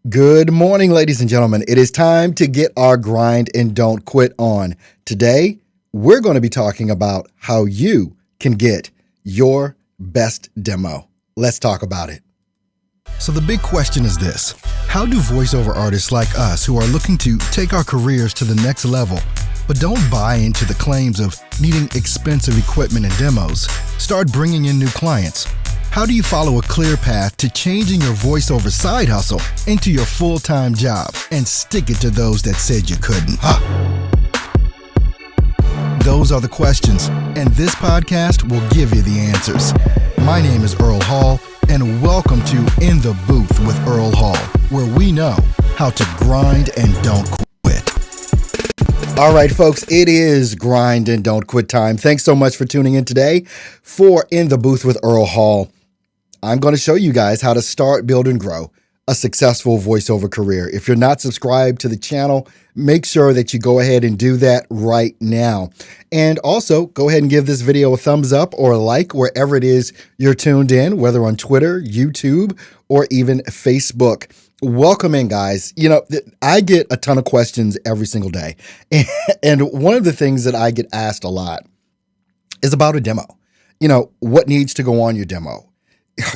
Good morning, ladies and gentlemen. It is time to get our grind and don't quit on. Today, we're going to be talking about how you can get your best demo. Let's talk about it. So the big question is this: how do voiceover artists like us who are looking to take our careers to the next level, but don't buy into the claims of needing expensive equipment and demos, start bringing in new clients? How do you follow a clear path to changing your voiceover side hustle into your full-time job and stick it to those that said you couldn't? Those are the questions, and this podcast will give you the answers. My name is Earl Hall, and welcome to In the Booth with Earl Hall, where we know how to grind and don't quit. All right, folks, it is grind and don't quit time. Thanks so much for tuning in today for In the Booth with Earl Hall. I'm going to show you guys how to start, build, and grow a successful voiceover career. If you're not subscribed to the channel, make sure that you go ahead and do that right now. And also, go ahead and give this video a thumbs up or a like wherever it is you're tuned in, whether on Twitter, YouTube, or even Facebook. Welcome in, guys. You know, I get a ton of questions every single day. And one of the things that I get asked a lot is about a demo. You know, what needs to go on your demo?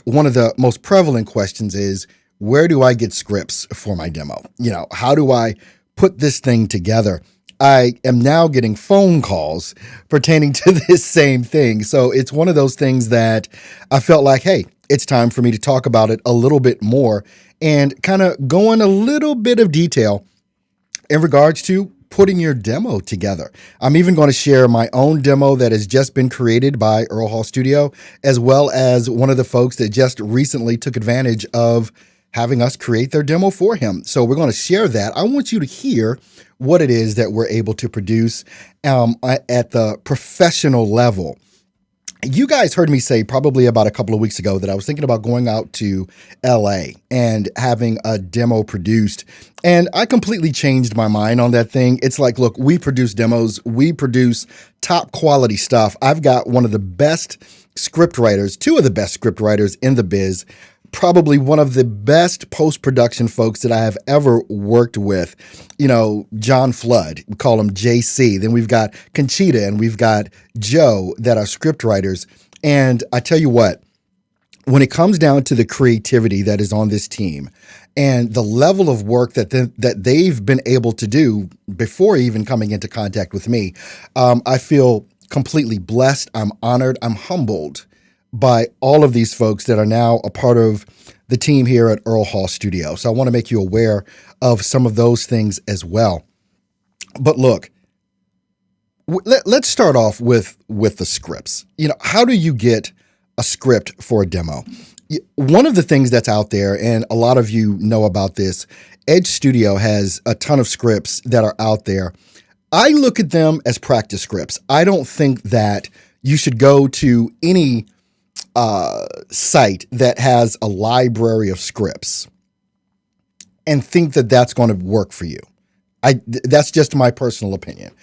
One of the most prevalent questions is, where do I get scripts for my demo? You know, how do I put this thing together? I am now getting phone calls pertaining to this same thing. So it's one of those things that I felt like, hey, it's time for me to talk about it a little bit more and kind of go in a little bit of detail in regards to putting your demo together. I'm even going to share my own demo that has just been created by Earl Hall Studio, as well as one of the folks that just recently took advantage of having us create their demo for him. So we're going to share that. I want you to hear what it is that we're able to produce at the professional level. You guys heard me say probably about a couple of weeks ago that I was thinking about going out to LA and having a demo produced. And I completely changed my mind on that thing. It's like, look, we produce demos. We produce top quality stuff. I've got one of the best script writers, two of the best script writers in the biz, probably one of the best post-production folks that I have ever worked with. You know, John Flood, we call him JC. Then we've got Conchita and we've got Joe that are script writers. And I tell you what, when it comes down to the creativity that is on this team and the level of work that they've been able to do before even coming into contact with me, I feel completely blessed. I'm honored. I'm humbled by all of these folks that are now a part of the team here at Earl Hall Studio. So I want to make you aware of some of those things as well. But look, let's start off with the scripts. You know, how do you get a script for a demo? One of the things that's out there, and a lot of you know about this, Edge Studio has a ton of scripts that are out there. I look at them as practice scripts. I don't think that you should go to any site that has a library of scripts and think that that's going to work for you. That's just my personal opinion.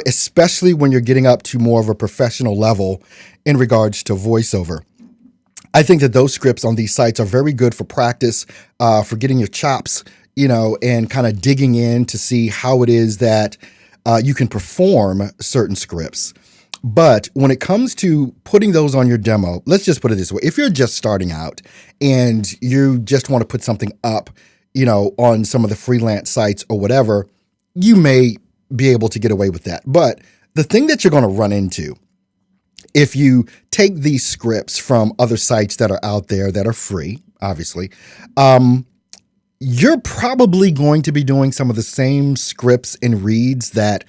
Especially when you're getting up to more of a professional level in regards to voiceover. I think that those scripts on these sites are very good for practice, for getting your chops, you know, and kind of digging in to see how it is that you can perform certain scripts. But when it comes to putting those on your demo, let's just put it this way. If you're just starting out and you just want to put something up, you know, on some of the freelance sites or whatever, you may be able to get away with that. But the thing that you're going to run into, if you take these scripts from other sites that are out there that are free, obviously, you're probably going to be doing some of the same scripts and reads that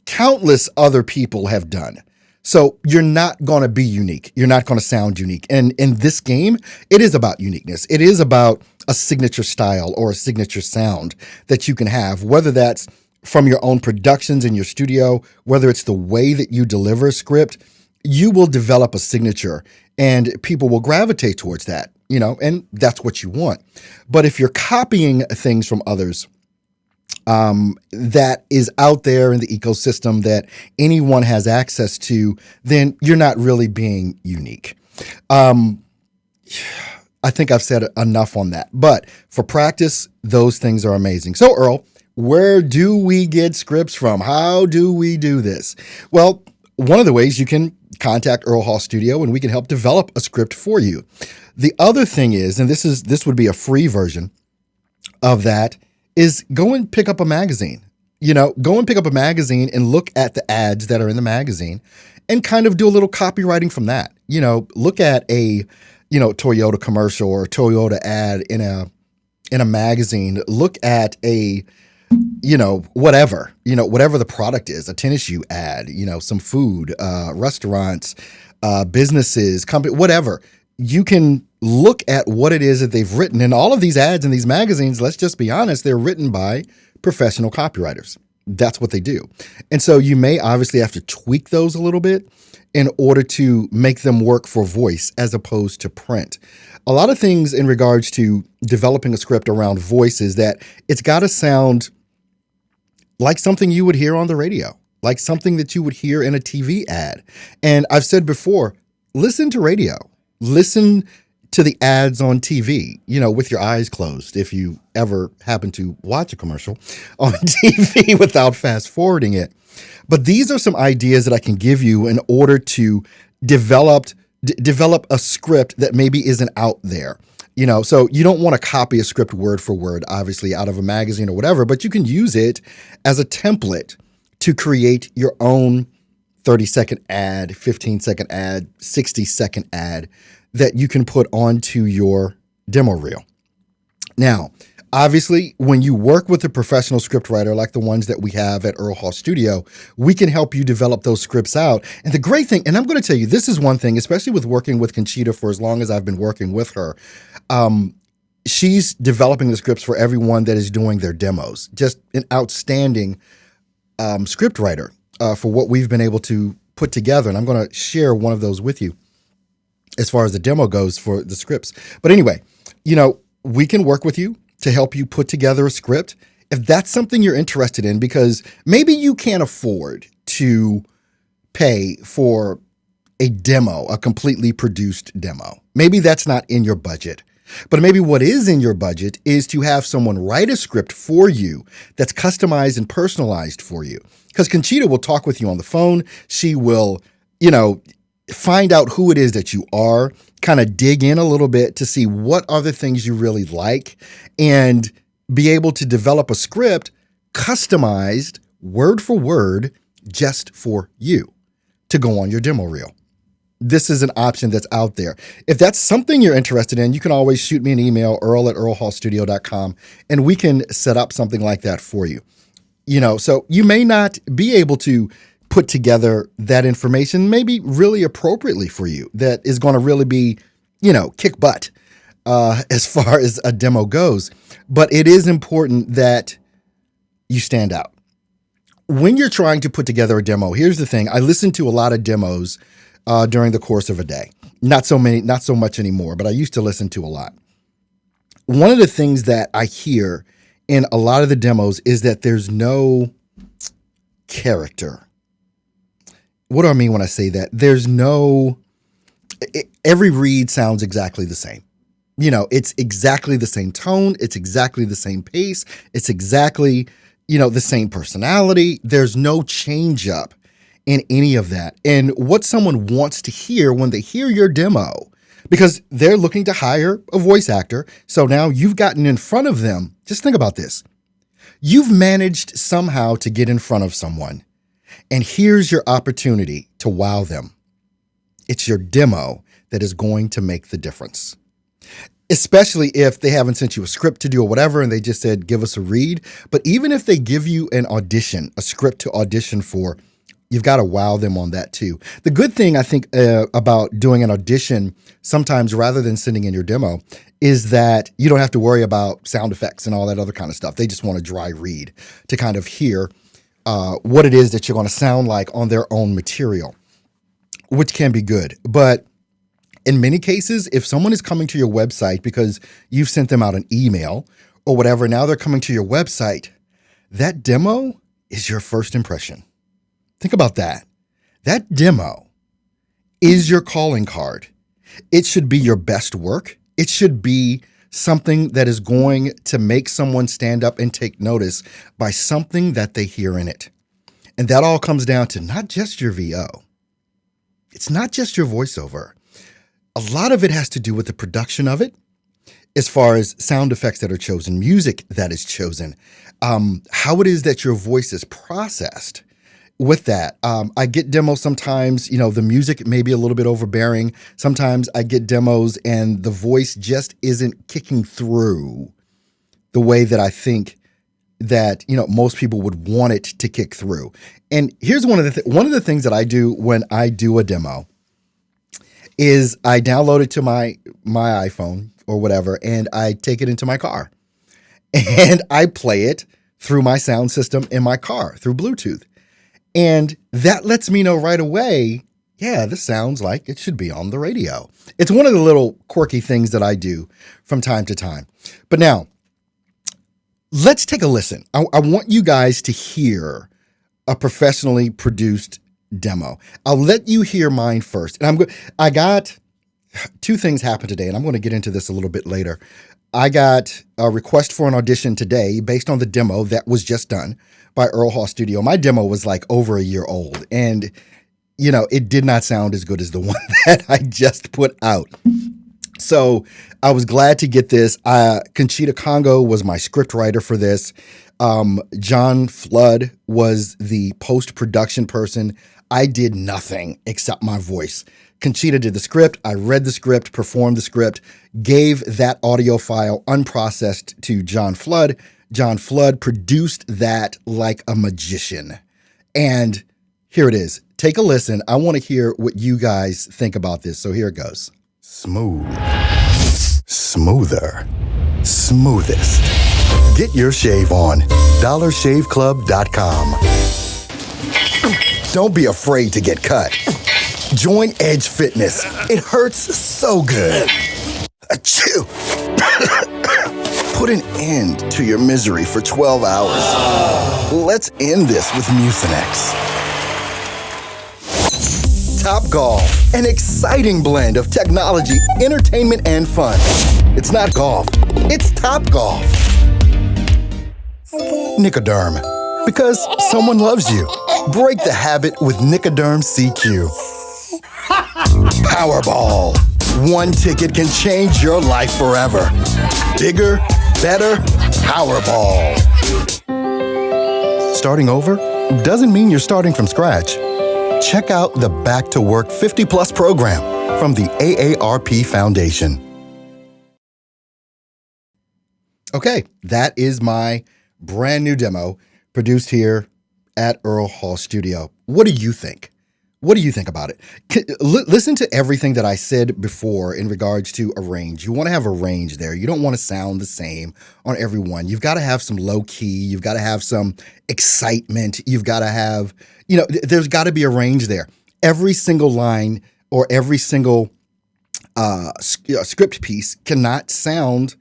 countless other people have done. So you're not going to be unique. You're not going to sound unique. And in this game, it is about uniqueness. It is about a signature style or a signature sound that you can have, whether that's from your own productions in your studio, whether it's the way that you deliver a script, you will develop a signature and people will gravitate towards that, you know, and that's what you want. But if you're copying things from others, that is out there in the ecosystem that anyone has access to, then you're not really being unique. I think I've said enough on that. But for practice, those things are amazing. So, Earl, where do we get scripts from? How do we do this? Well, one of the ways you can contact Earl Hall Studio and we can help develop a script for you. The other thing is, and this would be a free version of that, is go and pick up a magazine. Go and pick up a magazine and look at the ads that are in the magazine and kind of do a little copywriting from that. Look at a, Toyota commercial or a Toyota ad in a magazine. Look at a, whatever the product is, a tennis shoe ad, some food, restaurants, businesses, company, whatever. You can look at what it is that they've written. And all of these ads in these magazines, let's just be honest, they're written by professional copywriters. That's what they do. And so you may obviously have to tweak those a little bit in order to make them work for voice as opposed to print. A lot of things in regards to developing a script around voice is that it's got to sound like something you would hear on the radio, like something that you would hear in a TV ad. And I've said before, listen to radio. Listen to the ads on TV, with your eyes closed, if you ever happen to watch a commercial on TV without fast forwarding it. But these are some ideas that I can give you in order to develop a script that maybe isn't out there. So you don't want to copy a script word for word, obviously, out of a magazine or whatever, but you can use it as a template to create your own 30-second ad, 15-second ad, 60-second ad that you can put onto your demo reel. Now, obviously, when you work with a professional scriptwriter like the ones that we have at Earl Hall Studio, we can help you develop those scripts out. And the great thing, and I'm going to tell you, this is one thing, especially with working with Conchita for as long as I've been working with her, she's developing the scripts for everyone that is doing their demos. Just an outstanding script writer for what we've been able to put together. And I'm going to share one of those with you as far as the demo goes for the scripts. But anyway, we can work with you to help you put together a script if that's something you're interested in, because maybe you can't afford to pay for a demo, a completely produced demo. Maybe that's not in your budget. But maybe what is in your budget is to have someone write a script for you that's customized and personalized for you. Because Conchita will talk with you on the phone. She will, find out who it is that you are, kind of dig in a little bit to see what are the things you really like, and be able to develop a script customized word for word just for you to go on your demo reel. This is an option that's out there. If that's something you're interested in, you can always shoot me an email, earl@earlhallstudio.com, and we can set up something like that for you. So you may not be able to put together that information maybe really appropriately for you that is going to really be, kick butt as far as a demo goes. But it is important that you stand out. When you're trying to put together a demo, here's the thing. I listen to a lot of demos during the course of a day. Not so much anymore, but I used to listen to a lot. One of the things that I hear in a lot of the demos is that there's no character. What do I mean when I say that? Every read sounds exactly the same. It's exactly the same tone. It's exactly the same pace. It's exactly, the same personality. There's no change up in any of that. And what someone wants to hear when they hear your demo, because they're looking to hire a voice actor. So now you've gotten in front of them. Just think about this. You've managed somehow to get in front of someone. And here's your opportunity to wow them. It's your demo that is going to make the difference. Especially if they haven't sent you a script to do or whatever, and they just said, give us a read. But even if they give you an audition, a script to audition for, you've got to wow them on that too. The good thing, I think, about doing an audition sometimes rather than sending in your demo is that you don't have to worry about sound effects and all that other kind of stuff. They just want a dry read to kind of hear what it is that you're going to sound like on their own material, which can be good. But in many cases, if someone is coming to your website because you've sent them out an email or whatever, now they're coming to your website, that demo is your first impression. Think about that. That demo is your calling card. It should be your best work. It should be something that is going to make someone stand up and take notice by something that they hear in it. And that all comes down to not just your VO. It's not just your voiceover. A lot of it has to do with the production of it, as far as sound effects that are chosen, music that is chosen, how it is that your voice is processed with that. I get demos sometimes, the music may be a little bit overbearing. Sometimes I get demos and the voice just isn't kicking through the way that I think that, most people would want it to kick through. And here's one of the things that I do when I do a demo is I download it to my iPhone or whatever, and I take it into my car and I play it through my sound system in my car through Bluetooth. And that lets me know right away, yeah, this sounds like it should be on the radio. It's one of the little quirky things that I do from time to time. But now, let's take a listen. I want you guys to hear a professionally produced demo. I'll let you hear mine first. And I got two things happened today, and I'm going to get into this a little bit later. I got a request for an audition today based on the demo that was just done by Earl Hall Studio. My demo was like over a year old, and it did not sound as good as the one that I just put out. So I was glad to get this. Conchita Congo was my script writer for this. John Flood was the post-production person. I did nothing except my voice. Conchita did the script. I read the script, performed the script, gave that audio file unprocessed to John Flood. John Flood produced that like a magician. And here it is. Take a listen. I want to hear what you guys think about this. So here it goes. Smooth. Smoother. Smoothest. Get your shave on. DollarShaveClub.com. Don't be afraid to get cut. Join Edge Fitness. It hurts so good. Achoo. Put an end to your misery for 12 hours. Let's end this with Mucinex. Top Golf, an exciting blend of technology, entertainment, and fun. It's not golf, it's Top Golf. Nicoderm, because someone loves you. Break the habit with Nicoderm CQ. Powerball. One ticket can change your life forever. Bigger, better, Powerball. Starting over doesn't mean you're starting from scratch. Check out the Back to Work 50 Plus program from the AARP Foundation. Okay, that is my brand new demo produced here at Earl Hall Studio. What do you think? What do you think about it? Listen to everything that I said before in regards to a range. You want to have a range there. You don't want to sound the same on every one. You've got to have some low key. You've got to have some excitement. You've got to have, there's got to be a range there. Every single line or every single script piece cannot sound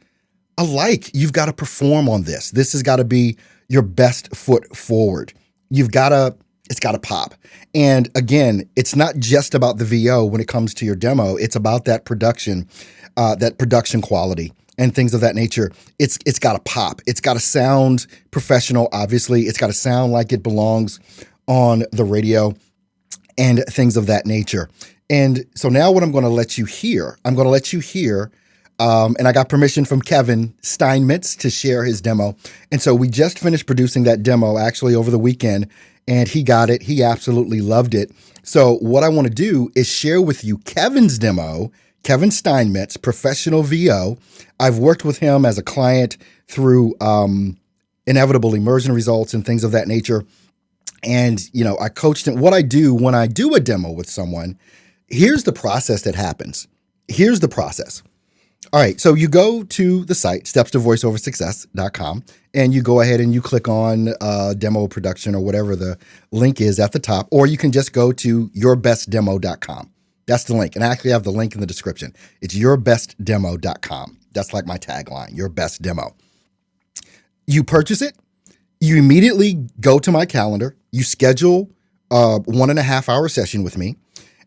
alike. You've got to perform on this. This has got to be your best foot forward. It's got to pop. And again, it's not just about the VO when it comes to your demo. It's about that production quality and things of that nature. It's got to pop. It's got to sound professional, obviously. It's got to sound like it belongs on the radio and things of that nature. And so now what I'm going to let you hear, and I got permission from Kevin Steinmetz to share his demo. And so we just finished producing that demo actually over the weekend, and he got it. He absolutely loved it. So what I want to do is share with you Kevin's demo, Kevin Steinmetz, professional VO. I've worked with him as a client through Inevitable Immersion Results and things of that nature. And, I coached him. What I do when I do a demo with someone, here's the process that happens. Here's the process. All right, so you go to the site, stepstovoiceoversuccess.com, and you go ahead and you click on demo production or whatever the link is at the top, or you can just go to yourbestdemo.com. That's the link. And I actually have the link in the description. It's yourbestdemo.com. That's like my tagline, your best demo. You purchase it. You immediately go to my calendar. You schedule a 1.5 hour session with me.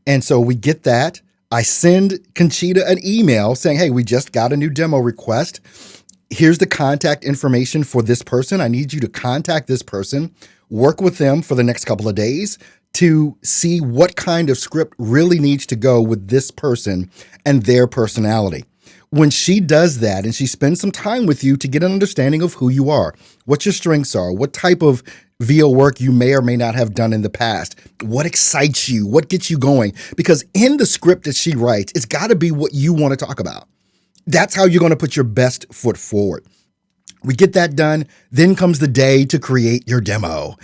And so we get that. I send Conchita an email saying, hey, we just got a new demo request. Here's the contact information for this person. I need you to contact this person, work with them for the next couple of days to see what kind of script really needs to go with this person and their personality. When she does that and she spends some time with you to get an understanding of who you are, what your strengths are, what type of VO work you may or may not have done in the past, what excites you, what gets you going, because in the script that she writes, it's got to be what you want to talk about. That's how you're going to put your best foot forward. We get that done. Then comes the day to create your demo.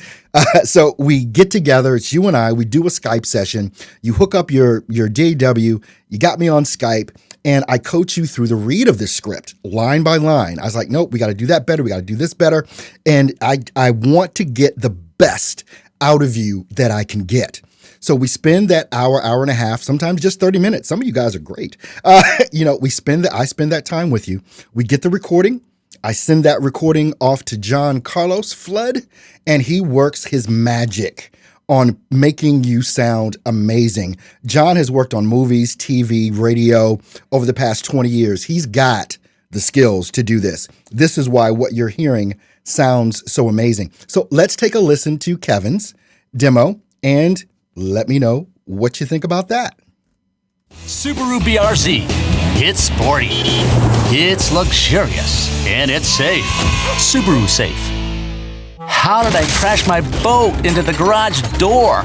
So we get together. It's you and I. We do a Skype session. You hook up your DAW. You got me on Skype. And I coach you through the read of this script, line by line. I was like, nope, we got to do that better. We got to do this better. And I want to get the best out of you that I can get. So we spend that hour and a half, sometimes just 30 minutes. Some of you guys are great. I spend that time with you. We get the recording. I send that recording off to John Carlos Flood, and he works his magic on making you sound amazing. John has worked on movies, TV, radio over the past 20 years. He's got the skills to do this. This is why what you're hearing sounds so amazing. So let's take a listen to Kevin's demo and let me know what you think about that. Subaru BRZ. It's sporty, it's luxurious, and it's safe. Subaru safe. How did I crash my boat into the garage door?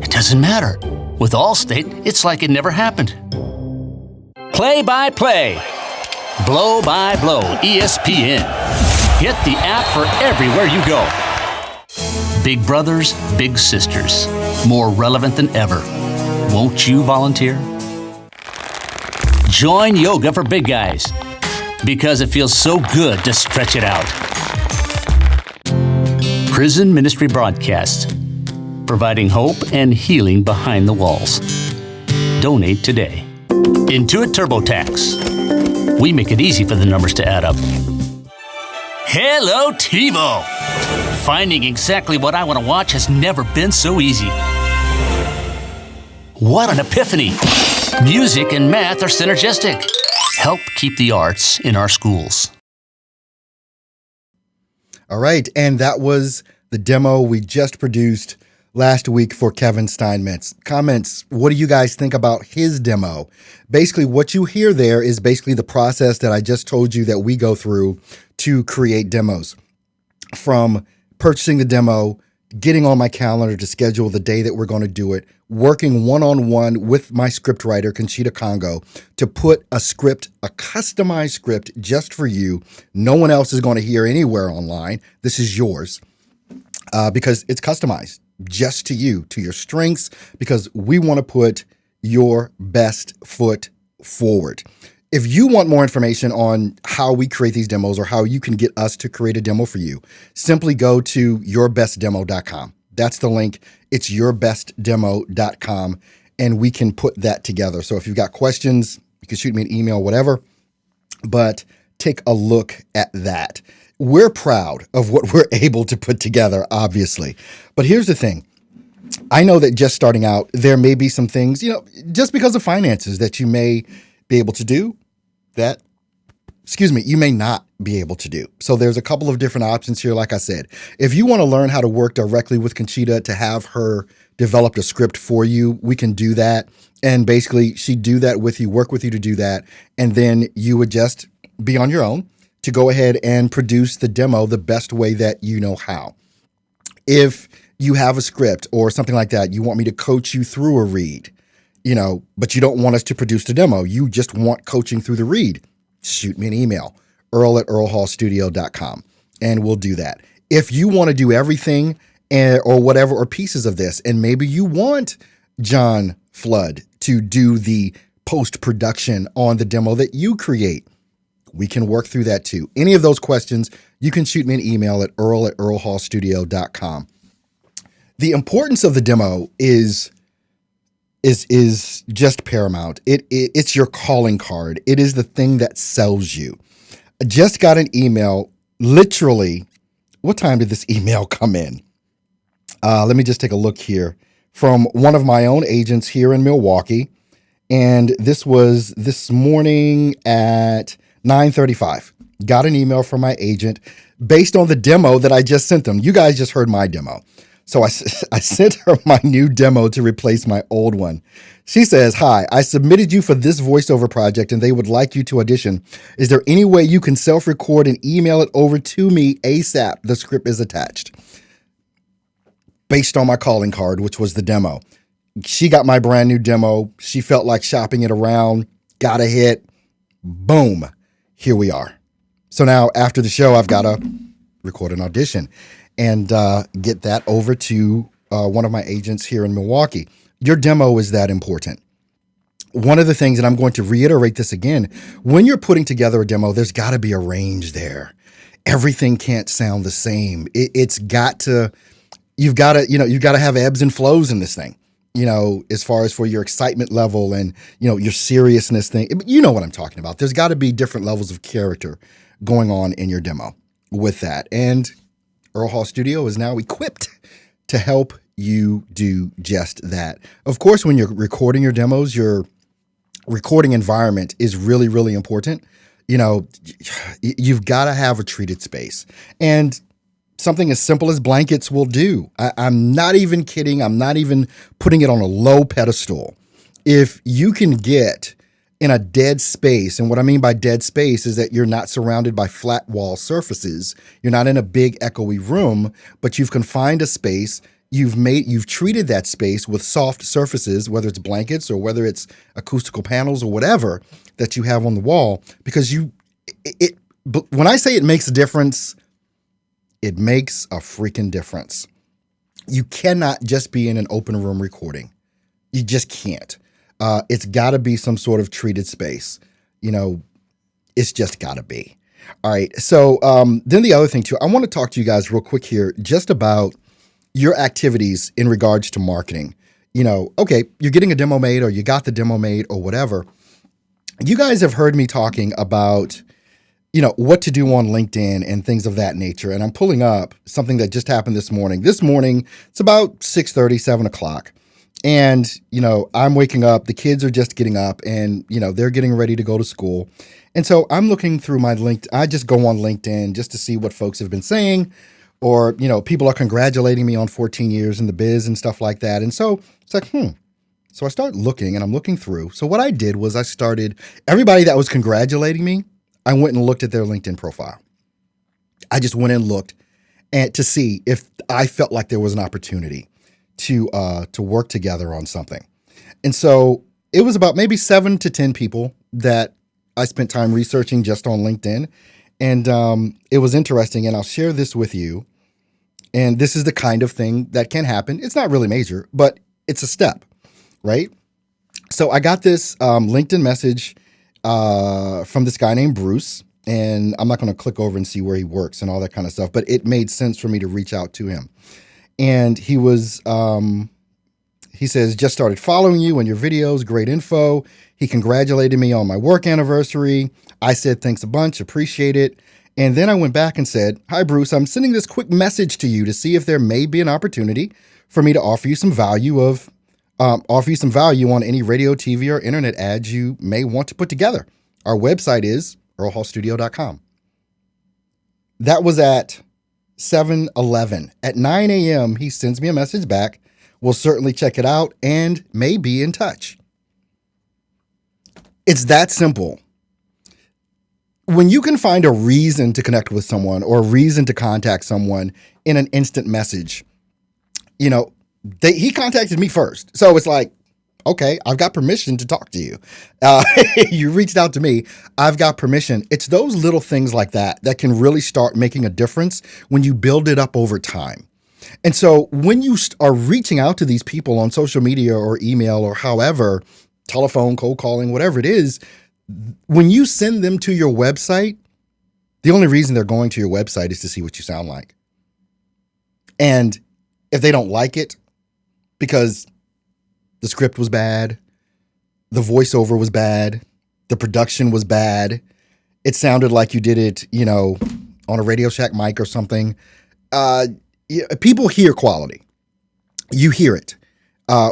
It doesn't matter. With Allstate, it's like it never happened. Play by play. Blow by blow. ESPN. Get the app for everywhere you go. Big brothers, big sisters. More relevant than ever. Won't you volunteer? Join Yoga for Big Guys, because it feels so good to stretch it out. Prison Ministry Broadcast, providing hope and healing behind the walls. Donate today. Intuit TurboTax. We make it easy for the numbers to add up. Hello, TiVo. Finding exactly what I want to watch has never been so easy. What an epiphany! Music and math are synergistic. Help keep the arts in our schools. All right, and that was the demo we just produced last week for Kevin Steinmetz. Comments, what do you guys think about his demo? Basically, what you hear there is basically the process that I just told you that we go through to create demos. From purchasing the demo, getting on my calendar to schedule the day that we're going to do it, working one-on-one with my script writer, Conchita Congo, to put a script, a customized script just for you. No one else is going to hear anywhere online. This is yours because it's customized just to you, to your strengths, because we want to put your best foot forward. If you want more information on how we create these demos or how you can get us to create a demo for you, simply go to yourbestdemo.com. That's the link. It's yourbestdemo.com, and we can put that together. So if you've got questions, you can shoot me an email, whatever, but take a look at that. We're proud of what we're able to put together, obviously. But here's the thing. I know that just starting out, there may be some things, just because of finances that you may be able to do that, you may not be able to do. So there's a couple of different options here. Like I said, if you want to learn how to work directly with Conchita to have her develop a script for you, we can do that. And basically she'd do that with you, work with you to do that. And then you would just be on your own to go ahead and produce the demo the best way that you know how. If you have a script or something like that, you want me to coach you through a read, but you don't want us to produce the demo. You just want coaching through the read. Shoot me an email, earl@earlhallstudio.com, and we'll do that. If you want to do everything or whatever, or pieces of this, and maybe you want John Flood to do the post-production on the demo that you create, we can work through that too. Any of those questions, you can shoot me an email at earl@earlhallstudio.com. The importance of the demo is just paramount. It's your calling card. It is the thing that sells you. I just got an email, literally, what time did this email come in? Let me just take a look here. From one of my own agents here in Milwaukee. And this was this morning at 9:35. Got an email from my agent based on the demo that I just sent them. You guys just heard my demo. So I sent her my new demo to replace my old one. She says, "Hi, I submitted you for this voiceover project and they would like you to audition. Is there any way you can self-record and email it over to me ASAP? The script is attached." Based on my calling card, which was the demo. She got my brand new demo. She felt like shopping it around, got a hit. Boom. Here we are. So now after the show, I've got to record an audition and get that over to one of my agents here in Milwaukee. Your demo is that important. One of the things, and I'm going to reiterate this again, when you're putting together a demo, there's got to be a range there. Everything can't sound the same. It's got to, you've got to have ebbs and flows in this thing, as far as for your excitement level and, your seriousness thing. You know what I'm talking about. There's got to be different levels of character going on in your demo with that. And Earl Hall Studio is now equipped to help you do just that. Of course, when you're recording your demos, your recording environment is really, really important. You've got to have a treated space. And something as simple as blankets will do. I'm not even kidding. I'm not even putting it on a low pedestal. If you can get in a dead space, and what I mean by dead space is that you're not surrounded by flat wall surfaces. You're not in a big echoey room, but you've confined a space. You've treated that space with soft surfaces, whether it's blankets or whether it's acoustical panels or whatever that you have on the wall, because when I say it makes a difference, it makes a freaking difference. You cannot just be in an open room recording. You just can't. It's got to be some sort of treated space. It's just got to be. All right. So then the other thing too, I want to talk to you guys real quick here just about your activities in regards to marketing. Okay, you're getting a demo made or you got the demo made or whatever. You guys have heard me talking about what to do on LinkedIn and things of that nature. And I'm pulling up something that just happened this morning. This morning, it's about 6:30, 7 o'clock. And, I'm waking up, the kids are just getting up and, they're getting ready to go to school. And so I'm looking through my LinkedIn. I just go on LinkedIn just to see what folks have been saying, or, people are congratulating me on 14 years in the biz and stuff like that. And so it's like, So I start looking and I'm looking through. So what I did was everybody that was congratulating me, I went and looked at their LinkedIn profile. I just went and looked to see if I felt like there was an opportunity to work together on something. And so it was about maybe 7 to 10 people that I spent time researching just on LinkedIn. And it was interesting. And I'll share this with you. And this is the kind of thing that can happen. It's not really major, but it's a step, right? So I got this LinkedIn message from this guy named Bruce, and I'm not going to click over and see where he works and all that kind of stuff, but it made sense for me to reach out to him. And he says, just started following you and your videos, great info. He congratulated me on my work anniversary. I said, thanks a bunch, appreciate it. And then I went back and said, hi, Bruce, I'm sending this quick message to you to see if there may be an opportunity for me to offer you some value on any radio, TV, or internet ads you may want to put together. Our website is earlhallstudio.com. That was at 7:11. At 9 a.m., he sends me a message back. We'll certainly check it out and may be in touch. It's that simple. When you can find a reason to connect with someone or a reason to contact someone in an instant message, he contacted me first. So it's like, okay, I've got permission to talk to you. You reached out to me. I've got permission. It's those little things like that that can really start making a difference when you build it up over time. And so when you are reaching out to these people on social media or email or however, telephone, cold calling, whatever it is, when you send them to your website, the only reason they're going to your website is to see what you sound like. And if they don't like it because the script was bad, the voiceover was bad, the production was bad, it sounded like you did it, on a Radio Shack mic or something. People hear quality. You hear it.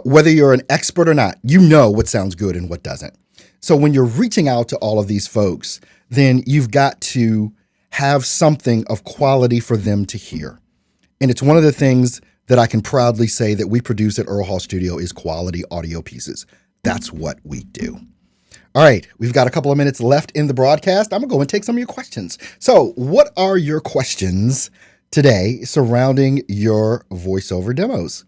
Whether you're an expert or not, you know what sounds good and what doesn't. So when you're reaching out to all of these folks, then you've got to have something of quality for them to hear. And it's one of the things that I can proudly say that we produce at Earl Hall Studio is quality audio pieces. That's what we do. All right, we've got a couple of minutes left in the broadcast. I'm going to go and take some of your questions. So what are your questions today surrounding your voiceover demos?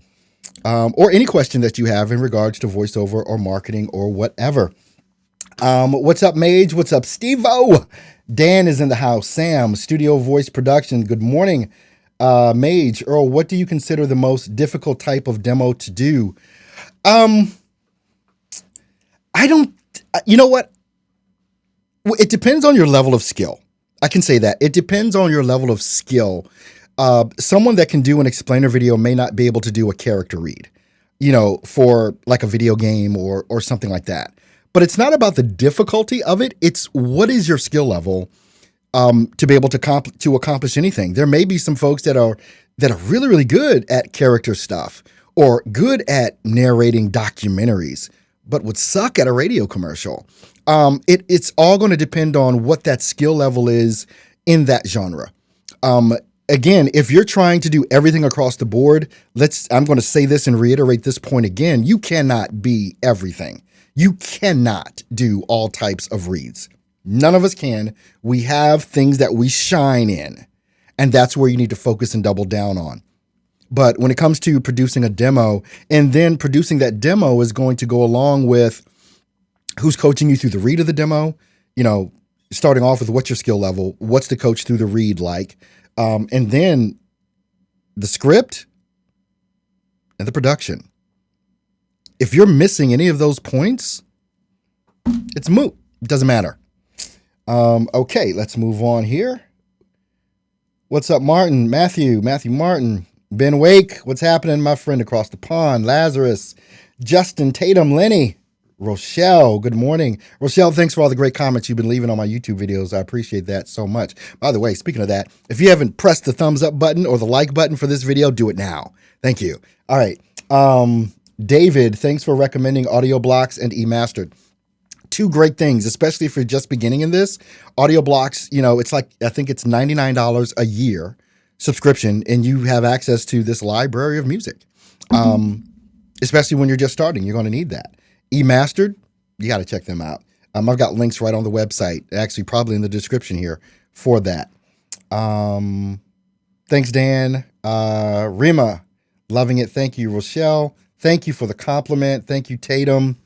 Or any question that you have in regards to voiceover or marketing or whatever. What's up, Mage? What's up, Steve-O? Dan is in the house. Sam, Studio Voice Production. Good morning. Mage, Earl, what do you consider the most difficult type of demo to do? You know what? It depends on your level of skill. I can say that. It depends on your level of skill. Someone that can do an explainer video may not be able to do a character read, for like a video game or something like that. But it's not about the difficulty of it. It's what is your skill level to be able to accomplish anything. There may be some folks that are really, really good at character stuff or good at narrating documentaries, but would suck at a radio commercial. It's all going to depend on what that skill level is in that genre. Again, if you're trying to do everything across the board, I'm going to say this and reiterate this point again. You cannot be everything. You cannot do all types of reads. None of us can. We have things that we shine in, and that's where you need to focus and double down on. But when it comes to producing a demo, and then producing that demo is going to go along with who's coaching you through the read of the demo, starting off with what's your skill level, what's the coach through the read like, and then the script and the production. If you're missing any of those points, it's moot. It doesn't matter. Okay, let's move on here. What's up, Martin? Matthew Martin. Ben Wake, what's happening, my friend across the pond? Lazarus, Justin, Tatum, Lenny, Rochelle, good morning. Rochelle, thanks for all the great comments you've been leaving on my YouTube videos. I appreciate that so much. By the way, speaking of that, if you haven't pressed the thumbs up button or the like button for this video, do it now. Thank you. All right. David, thanks for recommending Audio Blocks and eMastered. Two great things, especially if you're just beginning in this. Audio Blocks, it's like, I think it's $99 a year subscription, and you have access to this library of music. Especially when you're just starting, you're going to need that. eMastered, you got to check them out. I've got links right on the website, actually probably in the description here for that. Thanks, Dan. Rima, loving it. Thank you, Rochelle. Thank you for the compliment. Thank you, Tatum.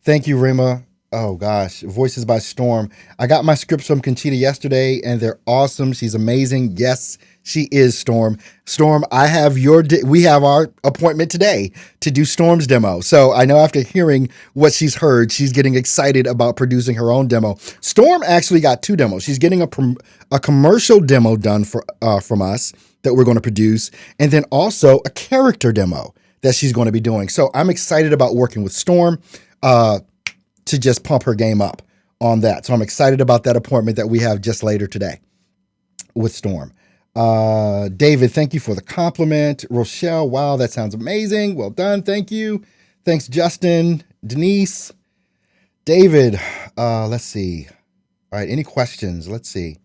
Thank you, Rima. Oh, gosh. Voices by Storm. I got my scripts from Conchita yesterday, and they're awesome. She's amazing. Yes, she is, Storm. Storm, we have our appointment today to do Storm's demo. So I know after hearing what she's heard, she's getting excited about producing her own demo. Storm actually got two demos. She's getting a commercial demo done from us that we're going to produce, and then also a character demo that she's going to be doing. So I'm excited about working with Storm to just pump her game up on that. So I'm excited about that appointment that we have just later today with Storm. David, thank you for the compliment. Rochelle, wow, that sounds amazing. Well done. Thank you. Thanks, Justin. Denise. David, let's see. All right, any questions? Let's see.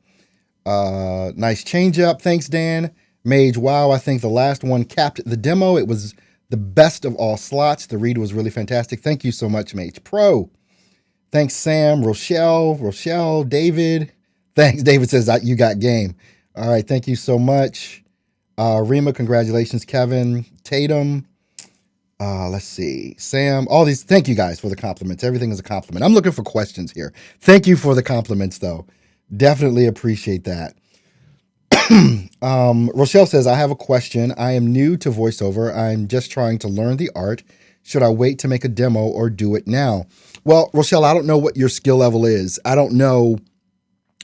Nice change up. Thanks, Dan. Mage, wow, I think the last one capped the demo. It was the best of all slots. The read was really fantastic. Thank you so much, Mage Pro. Thanks, Sam. Rochelle, David. Thanks. David says, you got game. All right. Thank you so much. Rima, congratulations. Kevin, Tatum. Let's see. Sam, all these. Thank you guys for the compliments. Everything is a compliment. I'm looking for questions here. Thank you for the compliments, though. Definitely appreciate that. Rochelle says, I have a question. I am new to voiceover. I'm just trying to learn the art. Should I wait to make a demo or do it now? Well, Rochelle, I don't know what your skill level is. I don't know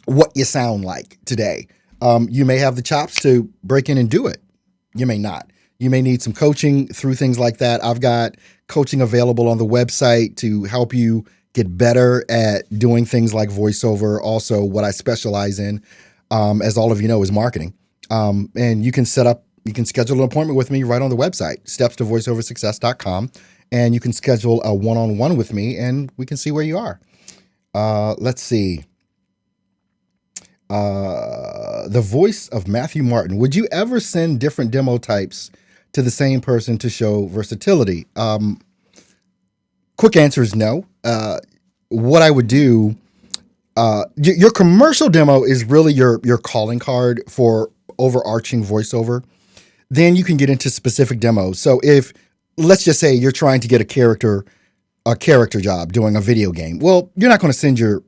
what you sound like today. You may have the chops to break in and do it. You may not. You may need some coaching through things like that. I've got coaching available on the website to help you get better at doing things like voiceover. Also, what I specialize in, as all of you know, is marketing. And you can set up you can schedule an appointment with me right on the website, stepstovoiceoversuccess.com, and you can schedule a one-on-one with me, and we can see where you are. Let's see. The voice of Matthew Martin. Would you ever send different demo types to the same person to show versatility? Quick answer is no. What I would do, your commercial demo is really your calling card for overarching voiceover. Then you can get into specific demos. So if, let's just say you're trying to get a character job doing a video game, well, you're not going to send your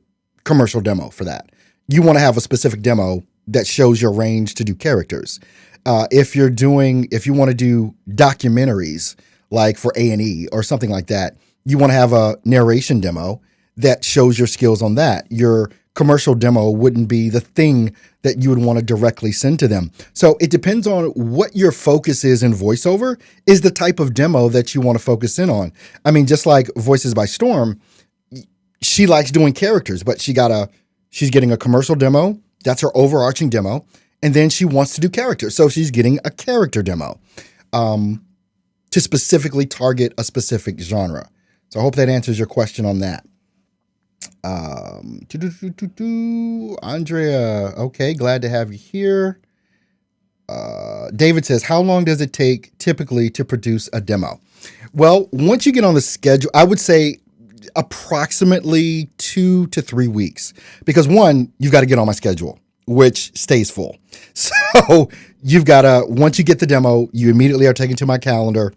commercial demo for that. You want to have a specific demo that shows your range to do characters. If you want to do documentaries like for A&E or something like that, you want to have a narration demo that shows your skills on that. Your commercial demo wouldn't be the thing that you would want to directly send to them. So it depends on what your focus is in voiceover is the type of demo that you want to focus in on. I mean, just like Voices by Storm, she likes doing characters, but she's getting a commercial demo. That's her overarching demo. And then she wants to do characters. So she's getting a character demo to specifically target a specific genre. So I hope that answers your question on that. Andrea, okay, glad to have you here. David says, how long does it take typically to produce a demo? Well, once you get on the schedule, I would say approximately 2 to 3 weeks, because one, you've got to get on my schedule, which stays full. So you've got to, once you get the demo, you immediately are taken to my calendar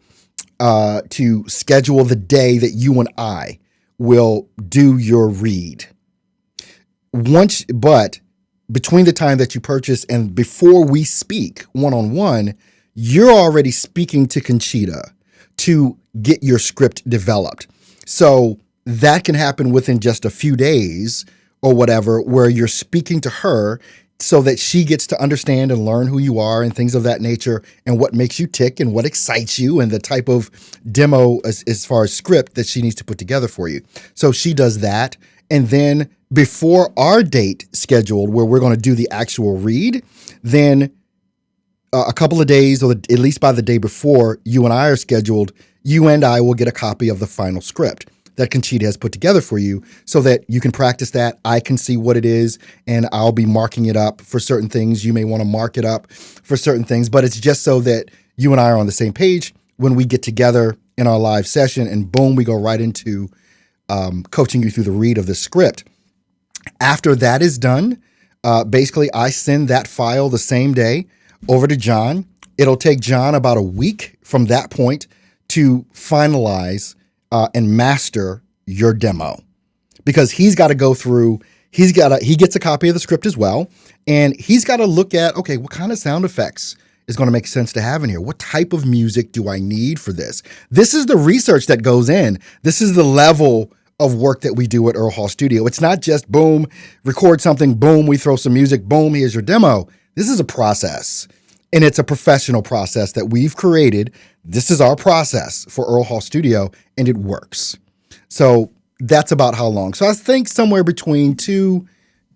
to schedule the day that you and I will do your read. But between the time that you purchase and before we speak one-on-one, you're already speaking to Conchita to get your script developed. So that can happen within just a few days or whatever, where you're speaking to her so that she gets to understand and learn who you are and things of that nature and what makes you tick and what excites you and the type of demo as far as script that she needs to put together for you. So she does that. And then before our date scheduled where we're going to do the actual read, then a couple of days, or at least by the day before you and I are scheduled, you and I will get a copy of the final script that Conchita has put together for you so that you can practice that. I can see what it is, and I'll be marking it up for certain things. You may want to mark it up for certain things, but it's just so that you and I are on the same page when we get together in our live session, and boom, we go right into coaching you through the read of the script. After that is done, basically I send that file the same day over to John. It'll take John about a week from that point to finalize and master your demo, because he's got to go through, he gets a copy of the script as well. And he's got to look at, okay, what kind of sound effects is going to make sense to have in here? What type of music do I need for this? This is the research that goes in. This is the level of work that we do at Earl Hall Studio. It's not just boom, record something, boom, we throw some music, boom, here's your demo. This is a process. And it's a professional process that we've created. This is our process for Earl Hall Studio, and it works. So that's about how long. So I think somewhere between 2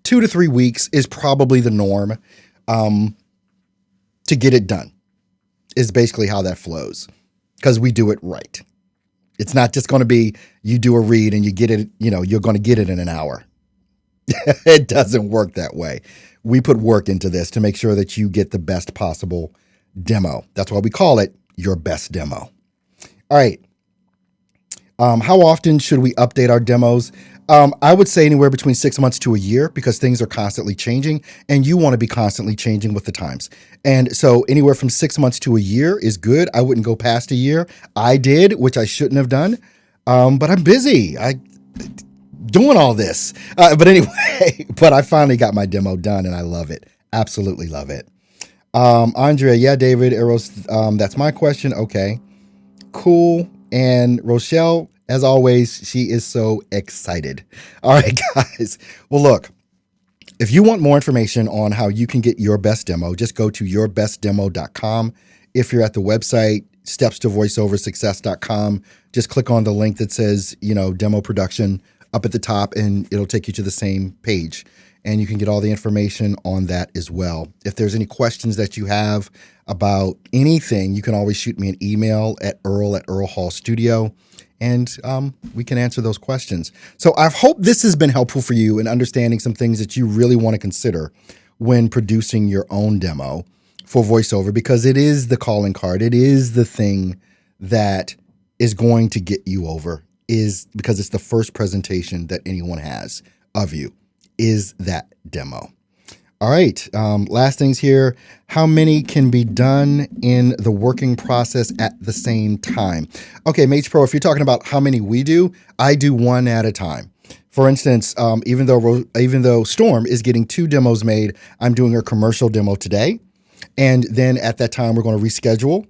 to 3 weeks is probably the norm to get it done, is basically how that flows, because we do it right. It's not just going to be you do a read and you get it, you're going to get it in an hour. It doesn't work that way. We put work into this to make sure that you get the best possible demo. That's why we call it your best demo. All right. How often should we update our demos? I would say anywhere between 6 months to a year, because things are constantly changing and you want to be constantly changing with the times. And so anywhere from 6 months to a year is good. I wouldn't go past a year. I did, which I shouldn't have done. But I'm busy. Doing all this. But anyway, but I finally got my demo done and I love it. Absolutely love it. Andrea, yeah, David, Eros, that's my question. Okay, cool. And Rochelle, as always, she is so excited. All right, guys. Well, look, if you want more information on how you can get your best demo, just go to yourbestdemo.com. If you're at the website, stepstovoiceoversuccess.com, just click on the link that says, demo production. up at the top, and it'll take you to the same page. And you can get all the information on that as well. If there's any questions that you have about anything, you can always shoot me an email at Earl Hall Studio, and we can answer those questions. So I hope this has been helpful for you in understanding some things that you really want to consider when producing your own demo for voiceover, because it is the calling card. It is the thing that is going to get you over, is because it's the first presentation that anyone has of you, is that demo. All right, last things here. How many can be done in the working process at the same time? Okay, Mates Pro, if you're talking about how many we do, I do one at a time. For instance, even though Storm is getting 2 demos made, I'm doing her commercial demo today. And then at that time, we're going to reschedule,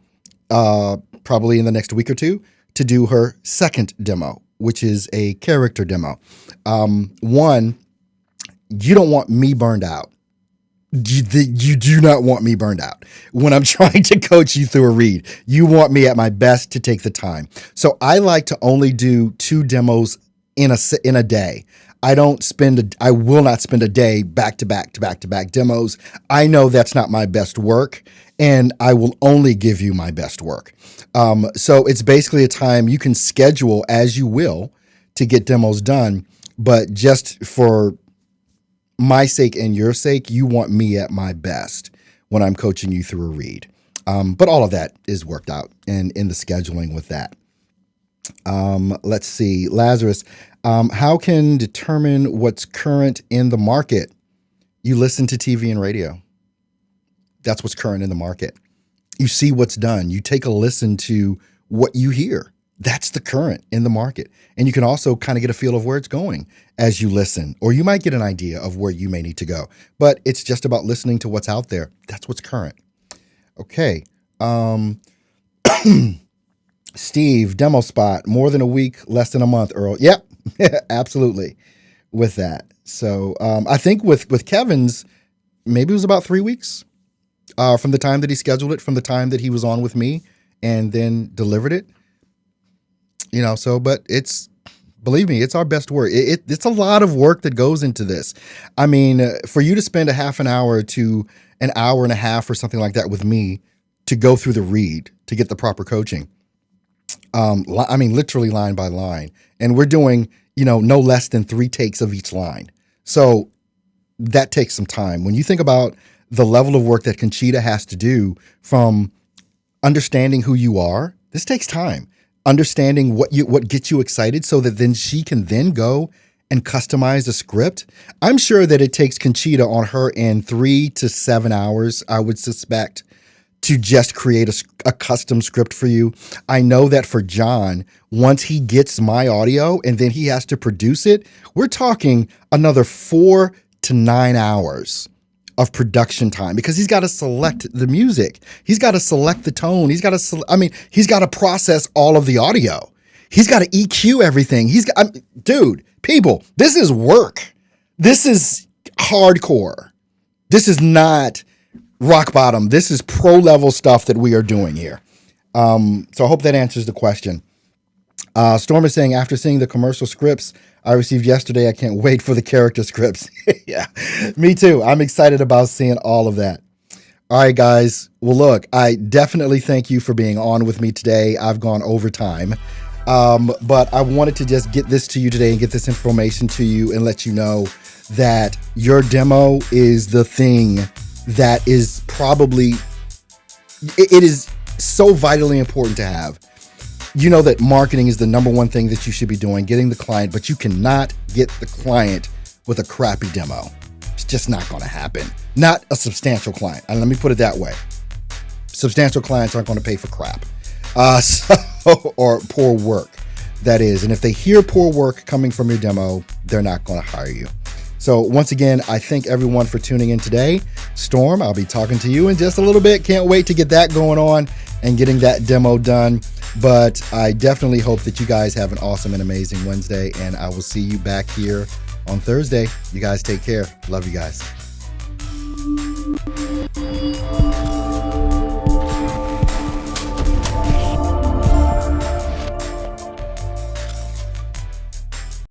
probably in the next week or two, to do her second demo, which is a character demo. One, you don't want me burned out. You do not want me burned out when I'm trying to coach you through a read. You want me at my best to take the time. So I like to only do 2 demos in a day. I will not spend a day back to back demos. I know that's not my best work, and I will only give you my best work. So it's basically a time you can schedule as you will to get demos done, but just for my sake and your sake, you want me at my best when I'm coaching you through a read. But all of that is worked out and in the scheduling with that. Let's see, Lazarus, how can determine what's current in the market? You listen to TV and radio. That's what's current in the market. You see what's done. You take a listen to what you hear. That's the current in the market. And you can also kind of get a feel of where it's going as you listen, or you might get an idea of where you may need to go. But it's just about listening to what's out there. That's what's current. Okay. Steve, demo spot, more than a week, less than a month, Earl. Yep, absolutely with that. So I think with Kevin's, maybe it was about 3 weeks from the time that he scheduled it, from the time that he was on with me and then delivered it. So, but believe me, it's our best work. It's a lot of work that goes into this. I mean, for you to spend a half an hour to an hour and a half or something like that with me to go through the read, to get the proper coaching. I mean, literally line by line. And we're doing, no less than 3 takes of each line. So that takes some time. When you think about the level of work that Conchita has to do, from understanding who you are, this takes time. Understanding what gets you excited so that then she can then go and customize the script. I'm sure that it takes Conchita on her end 3 to 7 hours, I would suspect, to just create a custom script for you. I know that for John, once he gets my audio and then he has to produce it, we're talking another 4 to 9 hours of production time, because he's got to select the music. He's got to select the tone. He's got to process all of the audio. He's got to EQ everything. Dude, people, this is work. This is hardcore. This is not rock bottom. This is pro level stuff that we are doing here. So I hope that answers the question. Storm is saying, after seeing the commercial scripts I received yesterday, I can't wait for the character scripts. Yeah, me too. I'm excited about seeing all of that. All right, guys. Well, look, I definitely thank you for being on with me today. I've gone over time, but I wanted to just get this to you today and get this information to you and let you know that your demo is the thing that is probably, it is so vitally important to have. You know that marketing is the number one thing that you should be doing, getting the client, but you cannot get the client with a crappy demo. It's just not going to happen. Not a substantial client. And let me put it that way. Substantial clients aren't going to pay for crap. Or poor work, that is. And if they hear poor work coming from your demo, they're not going to hire you. So once again, I thank everyone for tuning in today. Storm, I'll be talking to you in just a little bit. Can't wait to get that going on and getting that demo done. But I definitely hope that you guys have an awesome and amazing Wednesday, and I will see you back here on Thursday. You guys take care. Love you guys.